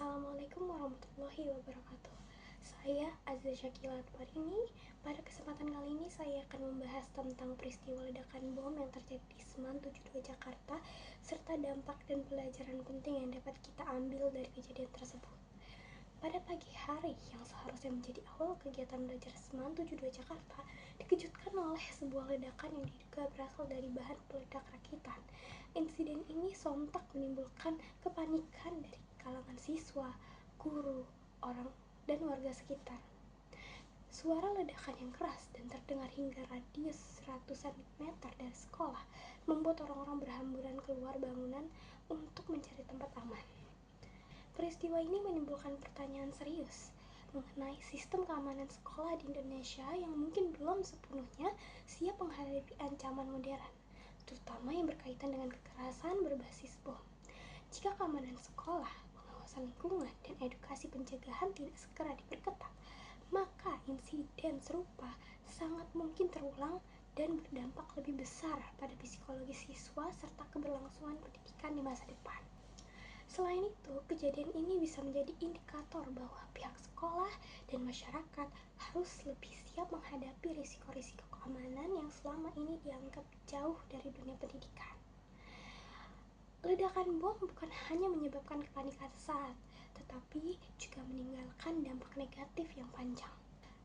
Assalamualaikum warahmatullahi wabarakatuh. Saya Azza Syakila Atmarini. Pada kesempatan kali ini saya akan membahas tentang peristiwa ledakan bom yang terjadi di Seman 72 Jakarta serta dampak dan pelajaran penting yang dapat kita ambil dari kejadian tersebut. Pada pagi hari yang seharusnya menjadi awal kegiatan belajar Seman 72 Jakarta dikejutkan oleh sebuah ledakan yang diduga berasal dari bahan peledak rakitan. Insiden ini sontak menimbulkan kepanikan dari kalangan siswa, guru, orang, dan warga sekitar. Suara ledakan yang keras dan terdengar hingga radius ratusan meter dari sekolah membuat orang-orang berhamburan keluar bangunan untuk mencari tempat aman. Peristiwa ini menimbulkan pertanyaan serius mengenai sistem keamanan sekolah di Indonesia yang mungkin belum sepenuhnya siap menghadapi ancaman modern, terutama yang berkaitan dengan kekerasan berbasis bom. Jika keamanan sekolah, pengawasan lingkungan, dan edukasi pencegahan tidak segera diperketat, maka insiden serupa sangat mungkin terulang dan berdampak lebih besar pada psikologi siswa serta keberlangsungan pendidikan di masa depan. Selain itu, kejadian ini bisa menjadi indikator bahwa pihak sekolah dan masyarakat harus lebih siap menghadapi risiko-risiko keamanan yang selama ini dianggap jauh dari dunia pendidikan. Ledakan bom bukan hanya menyebabkan kepanikan sesaat, tetapi juga meninggalkan dampak negatif yang panjang.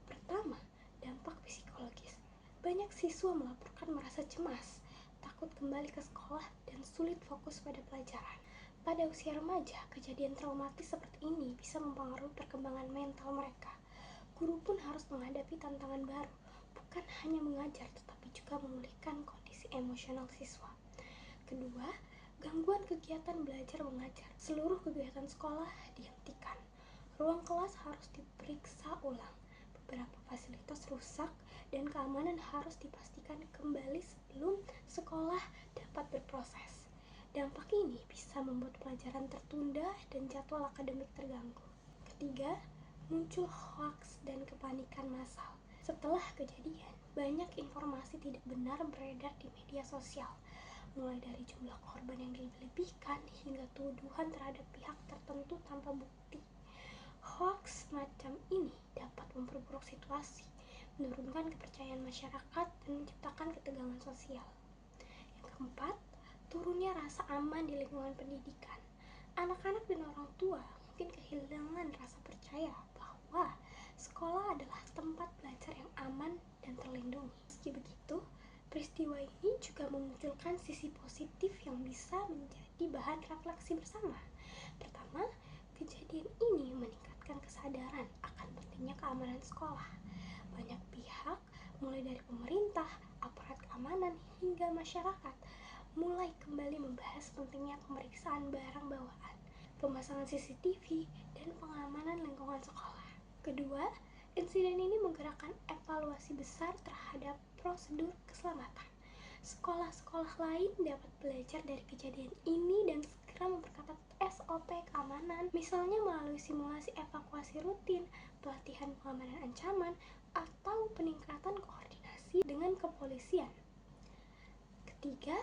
Pertama, dampak psikologis. Banyak siswa melaporkan merasa cemas, takut kembali ke sekolah, dan sulit fokus pada pelajaran. Pada usia remaja, kejadian traumatis seperti ini bisa mempengaruhi perkembangan mental mereka. Guru pun harus menghadapi tantangan baru, bukan hanya mengajar tetapi juga memulihkan kondisi emosional siswa. Kedua, gangguan kegiatan belajar mengajar. Seluruh kegiatan sekolah dihentikan. Ruang kelas harus diperiksa ulang. Beberapa fasilitas rusak dan keamanan harus dipastikan kembali sebelum sekolah dapat berproses. Dampak ini bisa membuat pelajaran tertunda dan jadwal akademik terganggu. Ketiga, muncul hoaks dan kepanikan massal. Setelah kejadian, banyak informasi tidak benar beredar di media sosial, mulai dari jumlah korban yang dilebihkan hingga tuduhan terhadap pihak tertentu tanpa bukti. Hoaks semacam ini dapat memperburuk situasi, menurunkan kepercayaan masyarakat, dan menciptakan ketegangan sosial. Yang keempat, turunnya rasa aman di lingkungan pendidikan. Anak-anak dan orang tua mungkin kehilangan rasa percaya bahwa sekolah adalah tempat belajar yang aman dan terlindungi. Meski begitu, peristiwa ini juga memunculkan sisi positif yang bisa menjadi bahan refleksi bersama. Pertama, kejadian ini meningkatkan kesadaran akan pentingnya keamanan sekolah. Banyak pihak, mulai dari pemerintah, aparat keamanan, hingga masyarakat, mulai kembali membahas pentingnya pemeriksaan barang bawaan, pemasangan CCTV, dan pengamanan lingkungan sekolah. Kedua, insiden ini menggerakkan evaluasi besar terhadap prosedur keselamatan. Sekolah-sekolah lain dapat belajar dari kejadian ini dan segera memperketat SOP keamanan, misalnya melalui simulasi evakuasi rutin, pelatihan pengamanan ancaman, atau peningkatan koordinasi dengan kepolisian. Ketiga,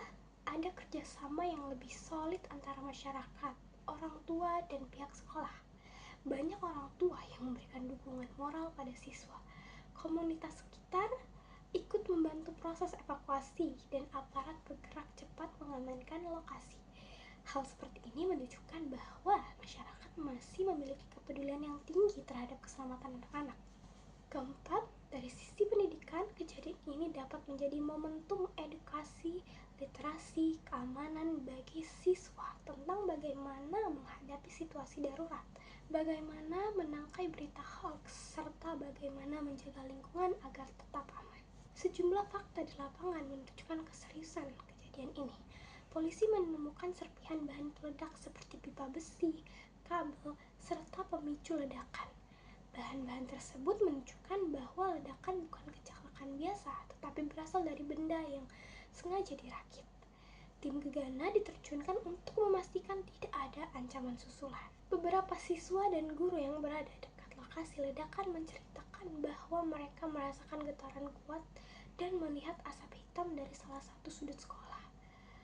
ada kerjasama yang lebih solid antara masyarakat, orang tua, dan pihak sekolah. Banyak orang tua yang memberikan dukungan moral pada siswa. Komunitas sekitar ikut membantu proses evakuasi dan aparat bergerak cepat mengamankan lokasi. Hal seperti ini menunjukkan bahwa masyarakat masih memiliki kepedulian yang tinggi terhadap keselamatan anak-anak. Keempat, dari sisi pendidikan, kejadian ini dapat menjadi momentum edukasi, literasi, keamanan bagi siswa tentang bagaimana menghadapi situasi darurat, bagaimana menangkai berita hoax, serta bagaimana menjaga lingkungan agar tetap aman. Sejumlah fakta di lapangan menunjukkan keseriusan kejadian ini. Polisi menemukan serpihan bahan peledak seperti pipa besi, kabel, serta pemicu ledakan. Bahan-bahan tersebut menunjukkan bahwa ledakan bukan kecelakaan biasa, tetapi berasal dari benda yang sengaja dirakit. Tim gegana diterjunkan untuk memastikan tidak ada ancaman susulan. Beberapa siswa dan guru yang berada dekat lokasi ledakan menceritakan bahwa mereka merasakan getaran kuat dan melihat asap hitam dari salah satu sudut sekolah.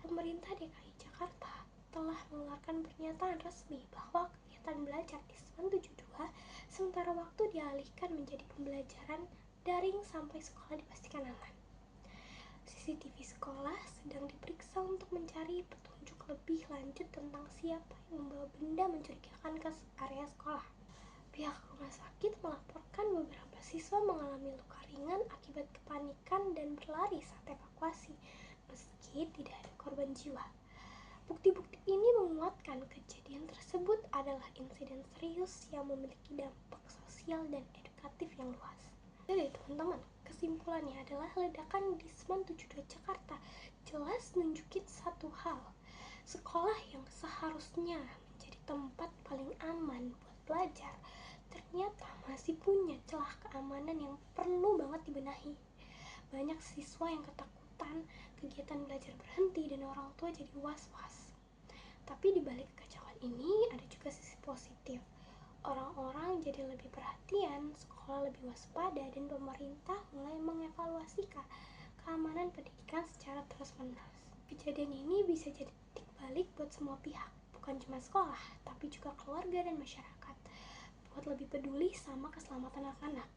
Pemerintah DKI Jakarta telah mengeluarkan pernyataan resmi bahwa kegiatan belajar sementara waktu dialihkan menjadi pembelajaran daring sampai sekolah dipastikan aman. CCTV sekolah sedang diperiksa untuk mencari petunjuk lebih lanjut tentang siapa yang membawa benda mencurigakan ke area sekolah. Pihak rumah sakit melaporkan beberapa siswa mengalami luka ringan akibat kepanikan dan berlari saat evakuasi, meski tidak ada korban jiwa. Bukti-bukti ini menguatkan kejadian tersebut adalah insiden serius yang memiliki dampak sosial dan edukatif yang luas. Jadi teman-teman, kesimpulannya adalah ledakan di Semen 72 Jakarta jelas nunjukin satu hal. Sekolah yang seharusnya menjadi tempat paling aman buat belajar ternyata masih punya celah keamanan yang perlu banget dibenahi. Banyak siswa yang ketakutan kegiatan belajar berhenti dan orang tua jadi was-was. Tapi di balik kekacauan ini ada juga sisi positif. Orang-orang jadi lebih perhatian, sekolah lebih waspada, dan pemerintah mulai mengevaluasi keamanan pendidikan secara terus-menerus. Kejadian ini bisa jadi titik balik buat semua pihak, bukan cuma sekolah, tapi juga keluarga dan masyarakat, buat lebih peduli sama keselamatan anak-anak.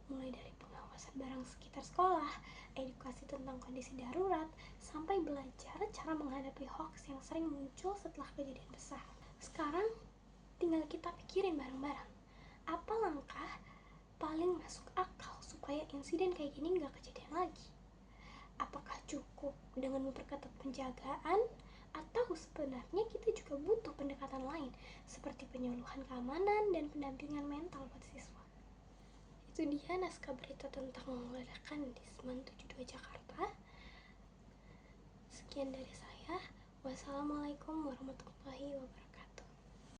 Mulai dari pengawasan barang sekitar sekolah, edukasi tentang kondisi darurat, sampai belajar cara menghadapi hoax yang sering muncul setelah kejadian besar. Sekarang tinggal kita pikirin bareng-bareng, apa langkah paling masuk akal supaya insiden kayak gini nggak kejadian lagi? Apakah cukup dengan memperketat penjagaan, atau sebenarnya kita juga butuh pendekatan lain seperti penyuluhan keamanan dan pendampingan mental buat siswa? Itu dia naskah berita tentang ledakan di Semen 72 Jakarta. Sekian dari saya. Wassalamualaikum warahmatullahi wabarakatuh.